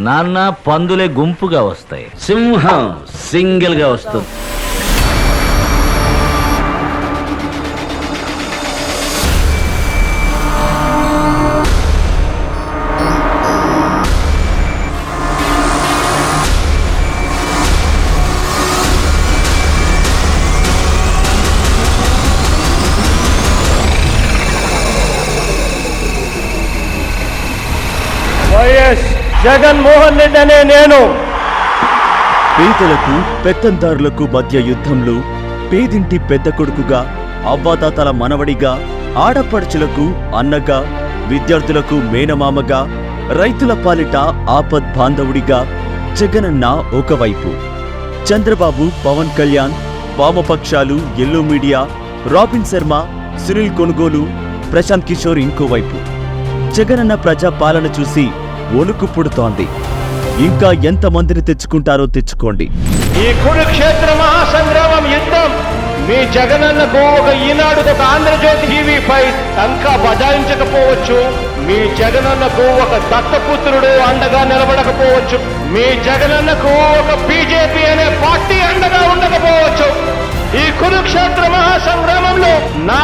నాన్న పందులే గుంపుగా వస్తాయి, సింహం సింగిల్ గా వస్తుంది. వైఎస్ జగన్మోహన్ రెడ్డి అనే నేను పేదలకు పెత్తందారులకు మధ్య యుద్ధంలో పేదింటి పెద్ద కొడుకుగా, అవ్వాతాతల మనవడిగా, ఆడపడుచులకు అన్నగా, విద్యార్థులకు మేనమామగా, రైతుల పాలిట ఆపద్ బాంధవుడిగా జగనన్న ఒకవైపు, చంద్రబాబు, పవన్ కళ్యాణ్, వామపక్షాలు, yellow media, robin Sharma, Sunil కొనుగోలు, ప్రశాంత్ కిషోర్ ఇంకోవైపు. జగనన్న ప్రజా పాలన చూసి వణుకు పుడుతోంది. ఇంకా ఎంతమందిని తెచ్చుకుంటారో తెచ్చుకోండి. ఈ కురుక్షేత్ర మహాసంగ్రామం యుద్ధం మీ జగనన్నకు ఒక ఈనాడు, ఒక ఆంధ్రజ్యోతి టీవీపై టంకా బజాయించకపోవచ్చు, మీ జగనన్నకు ఒక దత్తపుత్రుడు అండగా నిలబడకపోవచ్చు, మీ జగనన్నకు ఒక బీజేపీ అనే పార్టీ అండగా ఉండకపోవచ్చు. ఈ కురుక్షేత్ర మహాసంగ్రామంలో నా